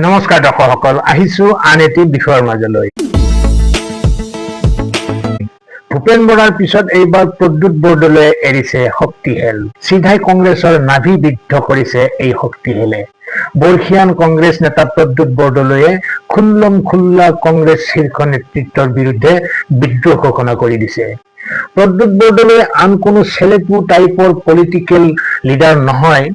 নমস্কাৰ দৰ্শকসকল, আহিছো আন এটি বিষয়ৰ মাজলৈ। ভূপেন বৰাৰ পিছত এইবাৰ প্ৰদ্যুৎ বৰদলৈয়ে এৰিছে শক্তিহেল। চিধাই কংগ্ৰেছৰ নাভি বিদ্ধ কৰিছে এই শক্তিহেলে। বৰ্ষীয়ান কংগ্ৰেছ নেতা প্ৰদ্যুৎ বৰদলৈয়ে খুল্লম খুল্লা কংগ্ৰেছ শীৰ্ষ নেতৃত্বৰ বিৰুদ্ধে বিদ্ৰোহ ঘোষণা কৰি দিছে। প্ৰদ্যুৎ বৰদলৈ আন কোনো চেলেপু টাইপৰ পলিটিকেল লিডাৰ নহয়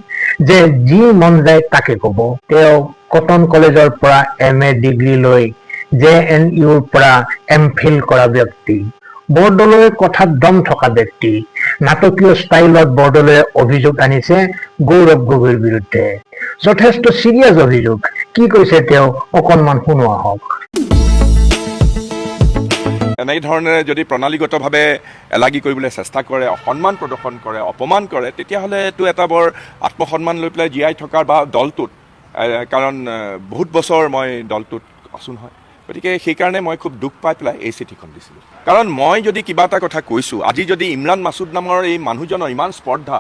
যে যি মন যায় তাকে ক'ব। তেওঁ কটন কলেজৰ পৰা MA ডিগ্ৰী লৈ JNUৰ পৰা MPhil কৰা ব্যক্তি। বৰদলৈৰ কথাত দম থকা ব্যক্তি। নাটকীয় ষ্টাইলত বৰদলৈয়ে অভিযোগ আনিছে গৌৰৱ গগৈৰ বিৰুদ্ধে। যথেষ্ট চিৰিয়াছ অভিযোগ। কি কৈছে তেওঁ অকণমান শুনো আহক। এই ধৰণেৰে যদি প্ৰণালীগতভাৱে এলাগি কৰিবলৈ চেষ্টা কৰে, অসন্মান প্ৰদৰ্শন কৰে, অপমান কৰে, তেতিয়াহ'লেতো এটা বৰ আত্মসন্মান লৈ পেলাই জীয়াই থকাৰ বা দলটোত, কাৰণ বহুত বছৰ মই দলটোত আছোঁ নহয়, গতিকে সেইকাৰণে মই খুব দুখ পাই পেলাই এই চিঠিখন দিছিলোঁ। কাৰণ মই যদি কিবা এটা কথা কৈছোঁ, আজি যদি ইমৰান মাছুদ নামৰ এই মানুহজনৰ ইমান স্পৰ্ধা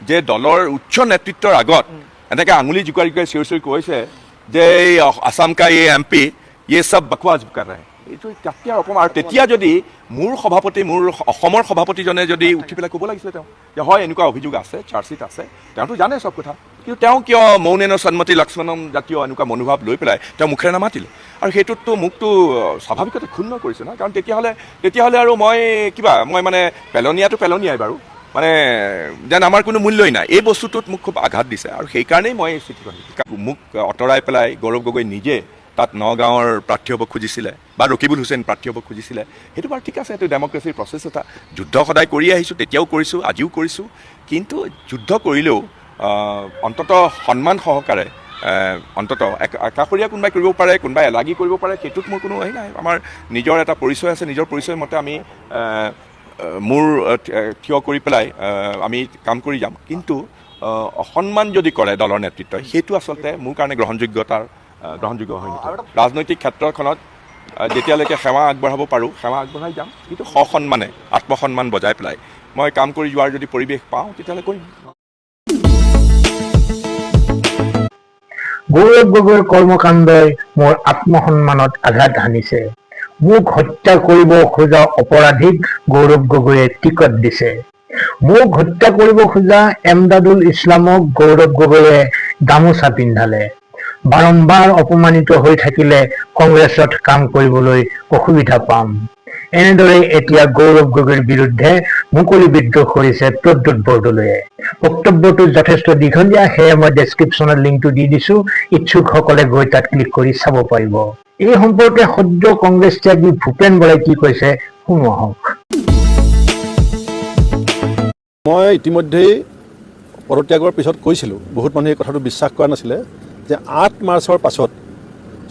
যে দলৰ উচ্চ নেতৃত্বৰ আগত এনেকৈ আঙুলি জোকাৰি জোকাৰি চিঞৰি চিঞৰি কৈছে যে এই আসাম কা এই MP ये सब बकवास कर रहे हैं, এইটো তাতকৈ অপমান। আৰু তেতিয়া যদি মোৰ সভাপতি, মোৰ অসমৰ সভাপতিজনে যদি উঠি পেলাই ক'ব লাগিছিলে তেওঁ যে হয় এনেকুৱা অভিযোগ আছে, চাৰ্জশ্বিট আছে, তেওঁতো জানে চব কথা, কিন্তু তেওঁ কিয় মৌনেন সন্মতি লক্ষ্মণম জাতীয় এনেকুৱা মনোভাৱ লৈ পেলাই তেওঁ মুখেৰে নামাতিলে? আৰু সেইটোততো মোকতো স্বাভাৱিকতে ক্ষুণ্ণ কৰিছে ন। কাৰণ তেতিয়াহ'লে আৰু মই মানে পেলনীয়াই বাৰু, মানে যেন আমাৰ কোনো মূল্যই নাই। এই বস্তুটোত মোক খুব আঘাত দিছে আৰু সেইকাৰণেই মই এই চিঠিখন মোক আঁতৰাই পেলাই গৌৰৱ গগৈ নিজে তাত নগাঁৱৰ প্ৰাৰ্থী হ'ব খুজিছিলে বা ৰকিবুল হুছেইন প্ৰাৰ্থী হ'ব খুজিছিলে। সেইটো বাৰু ঠিক আছে, এইটো ডেম'ক্ৰেচিৰ প্ৰচেছ এটা। যুদ্ধ সদায় কৰি আহিছোঁ, তেতিয়াও কৰিছোঁ, আজিও কৰিছোঁ। কিন্তু যুদ্ধ কৰিলেও অন্ততঃ সন্মান সহকাৰে, অন্ততঃ একাষৰীয়া কোনোবাই কৰিব পাৰে, কোনোবাই এলাগি কৰিব পাৰে, সেইটোত মোৰ কোনো হেৰি নাই। আমাৰ নিজৰ এটা পৰিচয় আছে, নিজৰ পৰিচয় মতে আমি মোৰ থিয় কৰি পেলাই আমি কাম কৰি যাম। কিন্তু অসন্মান যদি কৰে দলৰ নেতৃত্বই, সেইটো আচলতে মোৰ কাৰণে গ্ৰহণযোগ্য হৈ নুঠে। ৰাজনৈতিক ক্ষেত্ৰখনত যেতিয়ালৈকে সেৱা আগবঢ়াব পাৰোঁ, সেৱা আগবঢ়াই যাম, কিন্তু সসন্মানে, আত্মসন্মান বজাই পেলাই মই কাম কৰি যোৱাৰ যদি পৰিৱেশ পাওঁ তেতিয়াহ'লে কৰিম। গৌৰৱ গগৈৰ কৰ্মকাণ্ডই মোৰ আত্মসন্মানত আঘাত হানিছে। মোক হত্যা কৰিব খোজা অপৰাধীক গৌৰৱ গগৈয়ে টিকট দিছে। মোক হত্যা কৰিব খোজা এমদাদুল ইছলামক গৌৰৱ গগৈয়ে গামোচা পিন্ধালে। বাৰম্বাৰ অপমানিত হৈ থাকিলে কংগ্ৰেছত কাম কৰিবলৈ অসুবিধা পাম। এনেদৰে এতিয়া গৌৰৱ গগৈৰ বিৰুদ্ধে মুকলি বিদ্ৰোহ কৰিছে প্ৰদ্যুৎ বৰদলৈয়ে। বক্তব্যটো যথেষ্ট দীঘলীয়া, সেয়ে মই ডেছক্ৰিপশ্যনত লিংকটো দি দিছোঁ। ইচ্ছুকসকলে গৈ তাত ক্লিক কৰি চাব পাৰিব। এই সম্পৰ্কে সদ্য কংগ্ৰেছ ত্যাগী ভূপেন বৰাই কি কৈছে শুনো আহক। মই ইতিমধ্যেই পদত্যাগৰ পিছত কৈছিলোঁ, বহুত মানুহে কথাটো বিশ্বাস কৰা নাছিলে, যে 8 মাৰ্চৰ পাছত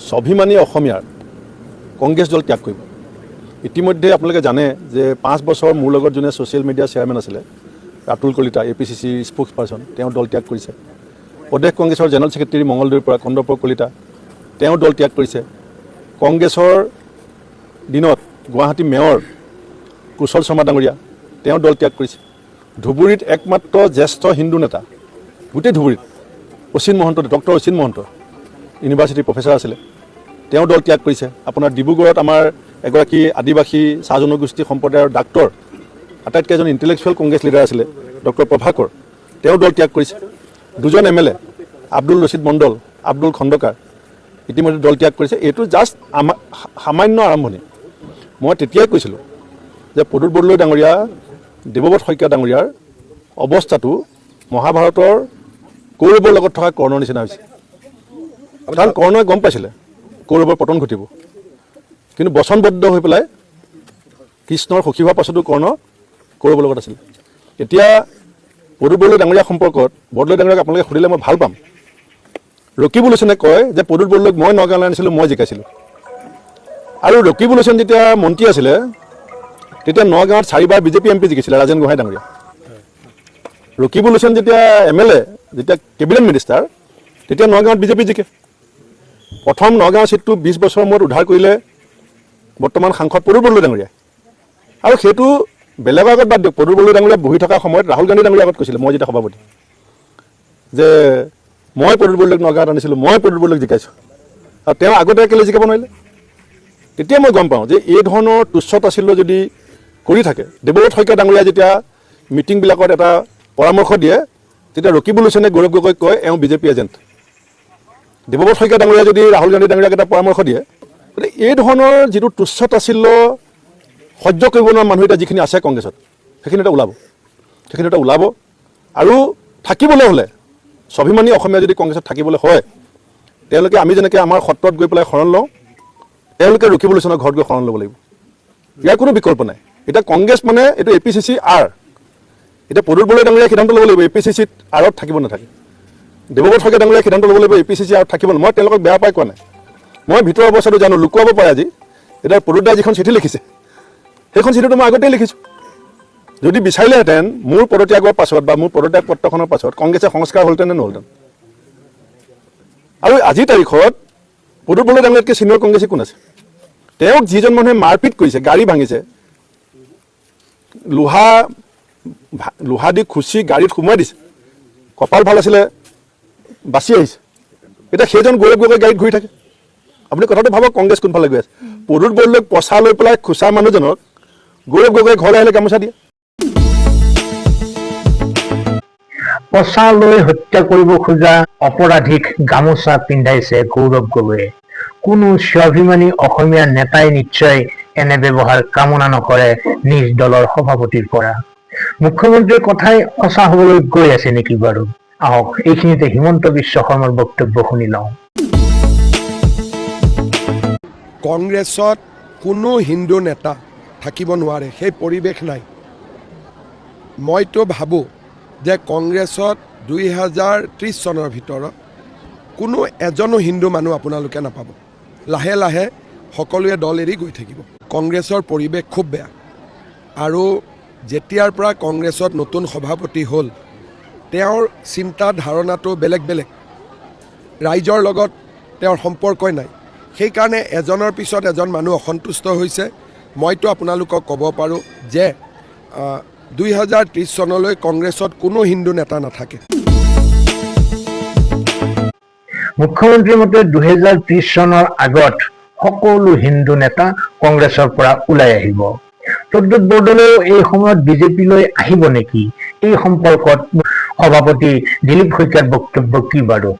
স্বাভিমানী অসমীয়াৰ কংগ্ৰেছ দল ত্যাগ কৰিব। ইতিমধ্যে আপোনালোকে জানে যে 5 বছৰ মোৰ লগত যোনে ছ'চিয়েল মিডিয়াৰ চেয়াৰমেন আছিলে, Ratul Kalita, APCC spokes person, তেওঁ দল ত্যাগ কৰিছে। প্ৰদেশ কংগ্ৰেছৰ জেনেৰেল ছেক্ৰেটেৰী মঙলদৈৰ পৰা কন্দৰ্প কলিতা, তেওঁ দল ত্যাগ কৰিছে। কংগ্ৰেছৰ দিনত গুৱাহাটী মেয়ৰ কুশল শৰ্মা ডাঙৰীয়া, তেওঁ দল ত্যাগ কৰিছে। ধুবুৰীত একমাত্ৰ জ্যেষ্ঠ হিন্দু নেতা, গোটেই ধুবুৰীত ডক্টৰ অচিন মহন্ত ইউনিভাৰ্চিটিৰ প্ৰফেচাৰ আছিলে, তেওঁ দল ত্যাগ কৰিছে। আপোনাৰ ডিব্ৰুগড়ত আমাৰ এগৰাকী আদিবাসী চাহ জনগোষ্ঠী সম্প্ৰদায়ৰ ডাক্তৰ, আটাইতকৈ এজন ইণ্টেলেকচুৱেল কংগ্ৰেছ লিডাৰ আছিলে ডক্টৰ প্ৰভাকৰ, তেওঁ দল ত্যাগ কৰিছে। 2জন MLA আব্দুল ৰচিদ মণ্ডল, আব্দুল খণ্ডকাৰ, ইতিমধ্যে দল ত্যাগ কৰিছে। এইটো জাষ্ট সামান্য আৰম্ভণি। মই তেতিয়াই কৈছিলোঁ যে প্ৰদ্যুৎ বৰদলৈ ডাঙৰীয়া, দেৱব্ৰত শইকীয়া ডাঙৰীয়াৰ অৱস্থাটো মহাভাৰতৰ কৌৰৱৰ লগত থকা কৰ্ণৰ নিচিনা হৈছে। কাৰণ কৰ্ণই গম পাইছিলে কৌৰৱৰ পতন ঘটিব, কিন্তু বচনবদ্ধ হৈ পেলাই কৃষ্ণৰ সখী হোৱাৰ পাছতো কৰ্ণ কৌৰৱৰ লগত আছিলে। এতিয়া প্ৰদ্যুৎ বৰদলৈ ডাঙৰীয়া সম্পৰ্কত বৰদলৈ ডাঙৰীয়াক আপোনালোকে সুধিলে মই ভাল পাম। ৰকিবুল হুছেইনে কয় যে প্ৰদ্যুৎ বৰদলৈক মই নগাঁৱলৈ আনিছিলোঁ, মই জিকাইছিলোঁ। আৰু ৰকিবুল হুছেইন যেতিয়া মন্ত্ৰী আছিলে তেতিয়া নগাঁৱত 4বাৰ BJP MP জিকিছিলে, ৰাজেন গোহাঁই ডাঙৰীয়া। ৰকিবুল হুছেইন যেতিয়া MLA, যেতিয়া কেবিনেট মিনিষ্টাৰ, তেতিয়া নগাঁৱত BJP জিকে। প্ৰথম নগাঁও চিটটো 20 বছৰৰ মূৰত উদ্ধাৰ কৰিলে বৰ্তমান সাংসদ প্ৰদ্যুৎ বৰদলৈ ডাঙৰীয়াই। আৰু সেইটো বেলেগৰ আগত বাদ দিয়ক, প্ৰদ্যুৎ বৰদলৈ ডাঙৰীয়া বহি থকাৰ সময়ত ৰাহুল গান্ধী ডাঙৰীয়াৰ আগত কৈছিলে, মই যেতিয়া সভাপতি, যে মই প্ৰদ্যুৎ বৰদলৈক নগাঁৱত আনিছিলোঁ, মই প্ৰদ্যুৎ বৰদলৈক জিকাইছোঁ। আৰু তেওঁ আগতে কেলৈ জিকাব নোৱাৰিলে? তেতিয়া মই গম পাওঁ যে এই ধৰণৰ তুচ্ছ তাচ্ছিল্য যদি কৰি থাকে, দেৱব্ৰত শইকীয়া ডাঙৰীয়াই যেতিয়া মিটিংবিলাকত এটা পৰামৰ্শ দিয়ে, তেতিয়া ৰকিবুল হুছেইনে গৌৰৱ গগৈক কয় এওঁ বিজেপি এজেণ্ট। দেৱব্ৰত শইকীয়া ডাঙৰীয়াই যদি ৰাহুল গান্ধী ডাঙৰীয়াক এটা পৰামৰ্শ দিয়ে, গতিকে এই ধৰণৰ যিটো তুচ্ছ তাচ্ছিল্য সহ্য কৰিব নোৱাৰা মানুহ এতিয়া যিখিনি আছে কংগ্ৰেছত, সেইখিনি এটা ওলাব। আৰু থাকিবলৈ হ'লে স্বাভিমানী অসমীয়া যদি কংগ্ৰেছত থাকিবলৈ হয়, তেওঁলোকে আমি যেনেকৈ আমাৰ সত্ৰত গৈ পেলাই শৰণ লওঁ, তেওঁলোকে ৰকিবুল হুছেইনৰ ঘৰত গৈ শৰণ ল'ব লাগিব। ইয়াৰ কোনো বিকল্প নাই। এতিয়া কংগ্ৰেছ মানে এইটো APCC আৰ। এতিয়া প্ৰদ্যুৎ বড়োই ডাঙৰীয়াই সিদ্ধান্ত ল'ব লাগিব APCC আৰত থাকিব নাথাকে। দেৱব্ৰত শইকীয়া ডাঙৰীয়াই সিদ্ধান্ত ল'ব লাগিব APCC আৰত থাকিব। মই তেওঁলোকক বেয়া পাই কোৱা নাই, মই ভিতৰৰ অৱস্থাটো জানো, লুকুৱাব পাৰে আজি। এতিয়া প্ৰদ্যুৎ দাই যিখন চিঠি লিখিছে, সেইখন চিঠিটো মই আগতেই লিখিছোঁ। যদি বিচাৰিলেহেঁতেন মোৰ পদত্যাগৰ পাছত বা মোৰ পদত্যাগ পত্ৰখনৰ পাছত কংগ্ৰেছে সংস্কাৰ হ'লহেঁতেন নে নহ'লহেঁতেন। আৰু আজিৰ তাৰিখত প্ৰদ্যুৎ বড়োই ডাঙৰীয়াতকৈ ছিনিয়ৰ কংগ্ৰেছী কোন আছে? তেওঁক যিজন মানুহে মাৰপিট কৰিছে, গাড়ী ভাঙিছে, লোহা দি খুচি গাড়ীত সোমোৱাই দিছে, কপাল ভাল আছিলে বাচি আহিছে, এতিয়া সেইজন গৌৰৱ গগৈ গাড়ীত ঘূৰি থাকে। আপুনি কথাটো ভাবক কংগ্ৰেছ কোনফালে গৈ আছে। প্ৰদ্যুৎ বড়োলৈ পইচা লৈ পেলাই খোচা মানুহজনক গৌৰৱ গগৈ ঘৰলৈ আহিলে গামোচা দিয়ে। পচা লৈ হত্যা কৰিব খোজা অপৰাধীক গামোচা পিন্ধাইছে গৌৰৱ গগৈয়ে। কোনো স্বাভিমানী অসমীয়া নেতাই নিশ্চয় এনে ব্যৱহাৰ কামনা নকৰে নিজ দলৰ সভাপতিৰ পৰা। মুখ্যমন্ত্ৰীৰ কথাই সঁচা হবলৈ গৈ আছে নেকি বাৰু? আহক এইখিনিতে হিমন্ত বিশ্ব শৰ্মাৰ বক্তব্য শুনি লওঁ। কংগ্ৰেছত কোনো হিন্দু নেতা থাকিব নোৱাৰে, সেই পৰিৱেশ নাই। মইতো ভাবোঁ যে কংগ্ৰেছত 2030 চনৰ ভিতৰত কোনো এজনো হিন্দু মানুহ আপোনালোকে নাপাব। লাহে লাহে সকলোৱে দল এৰি গৈ থাকিব। কংগ্ৰেছৰ পৰিৱেশ খুব বেয়া। আৰু যেতিয়াৰ পৰা কংগ্ৰেছত নতুন সভাপতি হ'ল, তেওঁৰ চিন্তা ধাৰণাটো বেলেগ বেলেগ। ৰাইজৰ লগত তেওঁৰ সম্পৰ্কই নাই। সেইকাৰণে এজনৰ পিছত এজন মানুহ অসন্তুষ্ট হৈছে। মইতো আপোনালোকক ক'ব পাৰোঁ যে 2030 চনলৈ কংগ্ৰেছত কোনো হিন্দু নেতা নাথাকে। মুখ্যমন্ত্ৰীৰ মতে 2030 চনৰ আগত সকলো হিন্দু নেতা কংগ্ৰেছৰ পৰা ওলাই আহিব। প্ৰদ্যুৎ বৰদলৈও এই সময়ত বিজেপিলৈ আহিব নেকি? এই সম্পৰ্কত সভাপতি দিলীপ শইকীয়াৰ বক্তব্য কি বাৰু?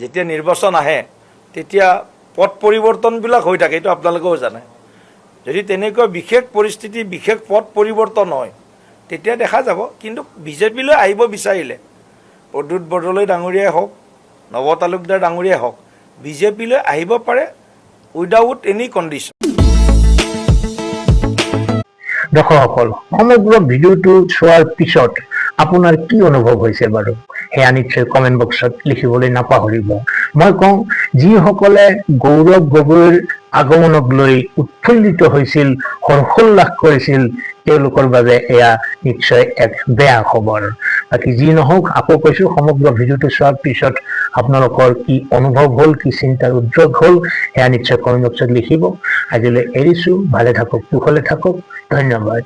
যেতিয়া নিৰ্বাচন আহে তেতিয়া পথ পৰিৱৰ্তনবিলাক হৈ থাকে, এইটো আপোনালোকেও জানে। যদি তেনেকুৱা বিশেষ পৰিস্থিতি, বিশেষ পথ পৰিৱৰ্তন হয়, তেতিয়া দেখা যাব। কিন্তু বিজেপিলৈ আহিব বিচাৰিলে প্ৰদ্যুৎ বৰদলৈ ডাঙৰীয়াই হওক, নৱ তালুকদাৰ ডাঙৰীয়াই হওক, বিজেপিলৈ আহিব পাৰে উইদাউট এনি কণ্ডিশ্যন। দৰ্শকসকল, সমগ্ৰ ভিডিঅ'টো চোৱাৰ পিছত আপোনাৰ কি অনুভৱ হৈছে বাৰু? সেয়া নিশ্চয় কমেণ্ট বক্সত লিখিবলৈ নাপাহৰিব। মই কওঁ, যিসকলে গৌৰৱ গগৈৰ আগমনক লৈ উৎফুল্লিত হৈছিল, হৰ্ষোল্লাস কৰিছিল, তেওঁলোকৰ বাবে এয়া নিশ্চয় এক বেয়া খবৰ। বাকী যি নহওক, আকৌ কৈছোঁ, সমগ্ৰ ভিডিঅ'টো চোৱাৰ পিছত আপোনালোকৰ কি অনুভৱ হ'ল, কি চিন্তাৰ উদ্যোগ হ'ল, সেয়া নিশ্চয় কমেণ্ট বক্সত লিখিব। আজিলৈ এৰিছোঁ। ভালে থাকক, কুশলে থাকক। ধন্যবাদ।